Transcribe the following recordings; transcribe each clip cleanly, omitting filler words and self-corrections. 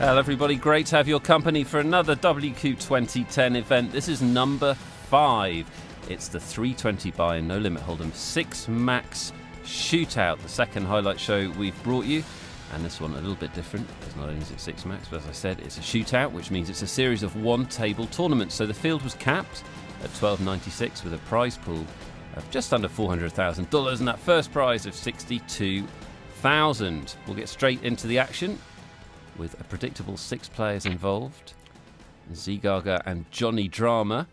Hello everybody, great to have your company for another WCOOP 2010 event. This is number 5. It's the 320 buy-in no limit hold'em 6 max shootout, the second highlight show we've brought you. And this one a little bit different, because not only is it 6 max, but as I said, it's a shootout, which means it's a series of one-table tournaments. So the field was capped at $12.96 with a prize pool of just under $400,000 and that first prize of $62,000. We'll get straight into the action with a predictable 6 players involved. Zgaga and Johnny Drama,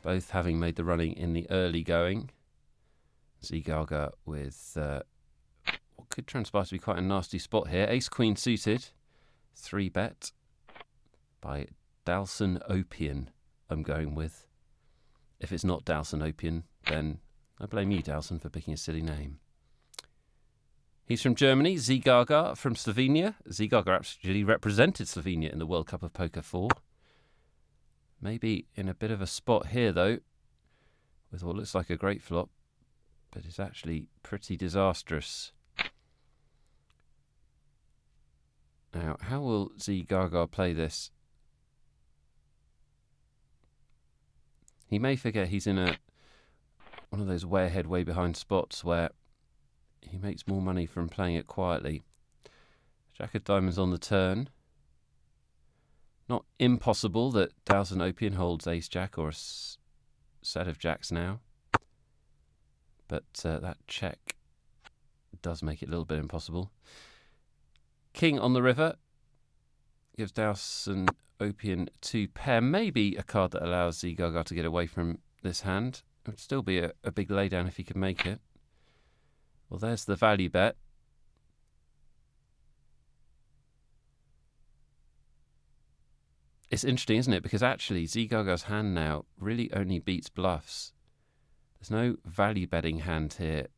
both having made the running in the early going. Zgaga with what could transpire to be quite a nasty spot here. Ace-Queen suited, 3-bet by DalconOpeaN, I'm going with. If it's not DalconOpeaN, then I blame you, Dalcon, for picking a silly name. He's from Germany, Zgaga from Slovenia. Zgaga actually represented Slovenia in the World Cup of Poker 4. Maybe in a bit of a spot here, though, with what looks like a great flop, but it's actually pretty disastrous. Now, how will Zgaga play this? He may forget he's in one of those way ahead, way behind spots where he makes more money from playing it quietly. Jack of diamonds on the turn. Not impossible that DalconOpeaN holds ace-jack or a set of jacks now. But that check does make it a little bit impossible. King on the river gives DalconOpeaN 2 pair. Maybe a card that allows Zgaga to get away from this hand. It would still be a big laydown if he could make it. Well, there's the value bet. It's interesting, isn't it? Because actually, Zgaga's hand now really only beats bluffs. There's no value betting hand here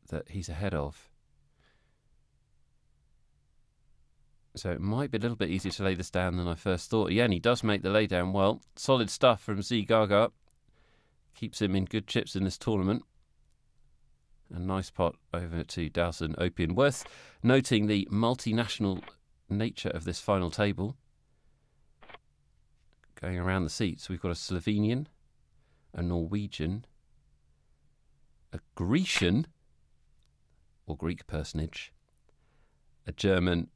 that he's ahead of. So it might be a little bit easier to lay this down than I first thought. Yeah, and he does make the laydown well. Solid stuff from Zgaga. Keeps him in good chips in this tournament. A nice pot over to DalconOpeaN. Worth noting the multinational nature of this final table. Going around the seats, we've got a Slovenian, a Norwegian, a Grecian, or Greek personage, a German,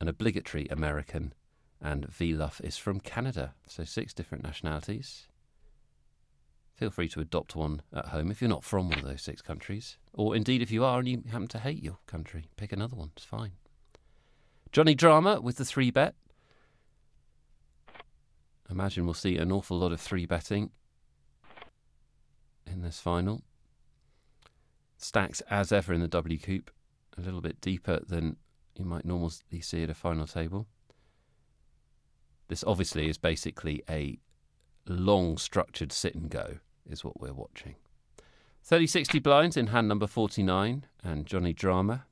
an obligatory American, and vluff is from Canada. So 6 different nationalities. Feel free to adopt one at home if you're not from one of those 6 countries. Or indeed, if you are and you happen to hate your country, pick another one. It's fine. Johnny Drama with the 3-bet. Imagine we'll see an awful lot of 3-betting in this final. Stacks, as ever in the WCOOP, a little bit deeper than you might normally see at a final table. This obviously is basically a long structured sit and go is what we're watching. 30-60 blinds in hand number 49 and Johnny Drama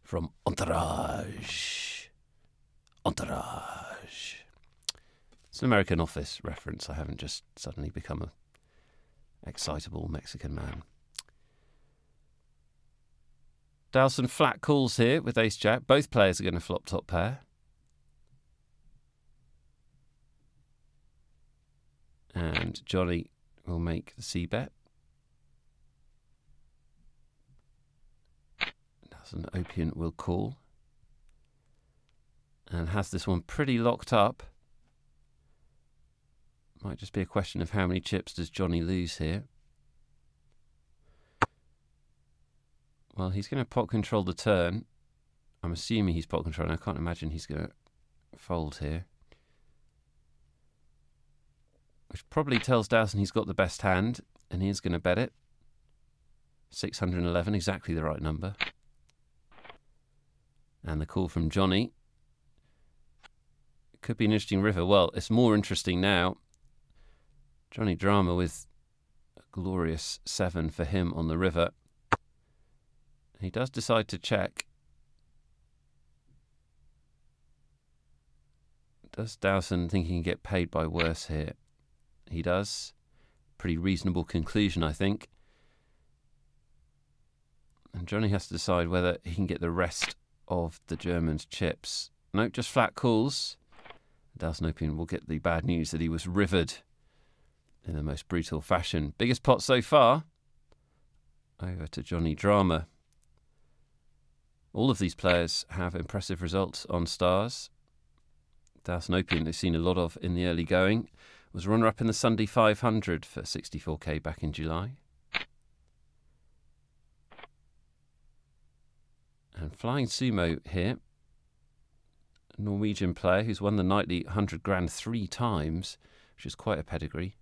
from Entourage. Entourage. It's an American Office reference. I haven't just suddenly become a excitable Mexican man. Dalcon flat calls here with ace-jack. Both players are going to flop top pair. And Johnny will make the c-bet. DalconOpeaN will call. And has this one pretty locked up. Might just be a question of how many chips does Johnny lose here. Well, he's going to pot control the turn. I'm assuming he's pot controlling. I can't imagine he's going to fold here. Which probably tells Dalcon he's got the best hand, and he is going to bet it. 611, exactly the right number. And the call from Johnny. It could be an interesting river. Well, it's more interesting now. Johnny Drama with a glorious 7 for him on the river. He does decide to check. Does Dalcon think he can get paid by worse here? He does. Pretty reasonable conclusion, I think. And Johnny has to decide whether he can get the rest of the German's chips No, just flat calls. DalconOpeaN will get the bad news that he was rivered in the most brutal fashion. Biggest pot so far. Over to Johnny Drama. All of these players have impressive results on stars. DalconOpeaN, they've seen a lot of in the early going, was runner-up in the Sunday 500 for 64k back in July. And FlyingSumo here, a Norwegian player who's won the nightly 100 grand 3 times, which is quite a pedigree.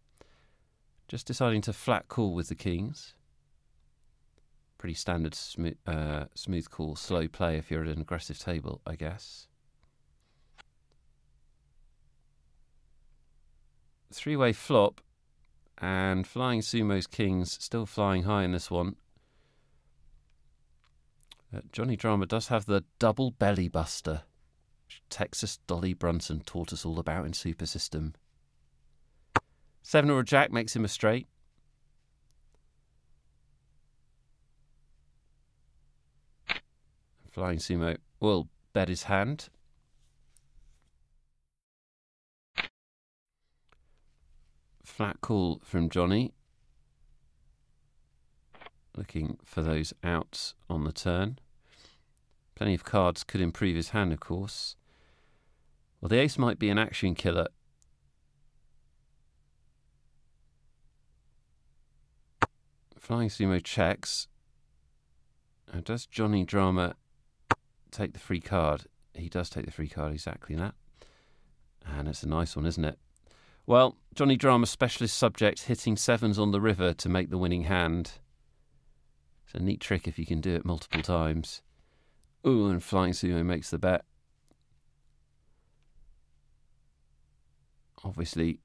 Just deciding to flat call with the kings. Pretty standard smooth call, slow play if you're at an aggressive table, I guess. 3-way flop, and FlyingSumo's kings still flying high in this one. Johnny Drama does have the double belly buster, which Texas Dolly Brunson taught us all about in Super System. 7 or a jack makes him a straight. FlyingSumo will bet his hand. Flat call from Johnny. Looking for those outs on the turn. Plenty of cards could improve his hand, of course. Well, the ace might be an action killer. FlyingSumo checks. Now, does Johnny Drama take the free card? He does take the free card, exactly that. And it's a nice one, isn't it? Well, Johnny Drama, specialist subject, hitting 7s on the river to make the winning hand. It's a neat trick if you can do it multiple times. Ooh, and FlyingSumo makes the bet. Obviously,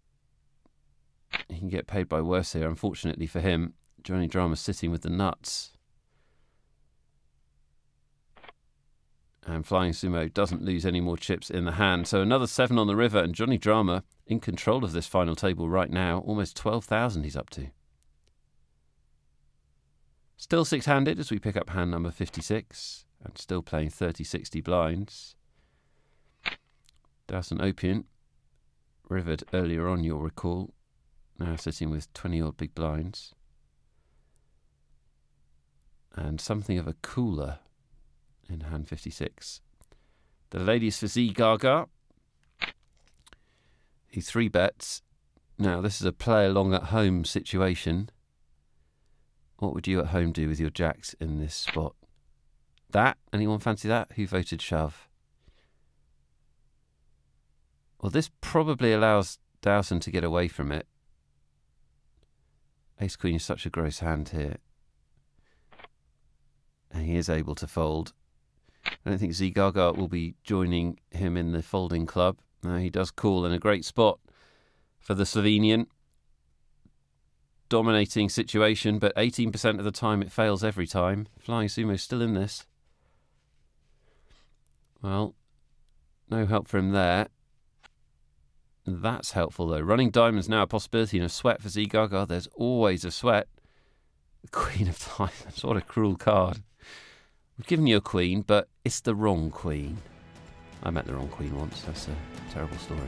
he can get paid by worse here. Unfortunately for him, Johnny Drama's sitting with the nuts. And FlyingSumo doesn't lose any more chips in the hand. So another 7 on the river, and Johnny Drama in control of this final table right now. Almost 12,000 he's up to. Still 6-handed as we pick up hand number 56. And still playing 30-60 blinds. DalconOpeaN, rivered earlier on, you'll recall. Now sitting with 20-odd big blinds. And something of a cooler in hand 56. The ladies for Zgaga. He 3-bets. Now, this is a play along at home situation. What would you at home do with your jacks in this spot? That? Anyone fancy that? Who voted shove? Well, this probably allows Dalton to get away from it. Ace-Queen is such a gross hand here. And he is able to fold. I don't think Zgaga will be joining him in the folding club. No, he does call in a great spot for the Slovenian. Dominating situation, but 18% of the time it fails every time. FlyingSumo still in this. Well, no help from there. That's helpful, though. Running diamonds now a possibility, and a sweat for Zgaga. There's always a sweat. The Queen of Diamonds. What a cruel card. We've given you a queen, but it's the wrong queen. I met the wrong queen once. That's a terrible story.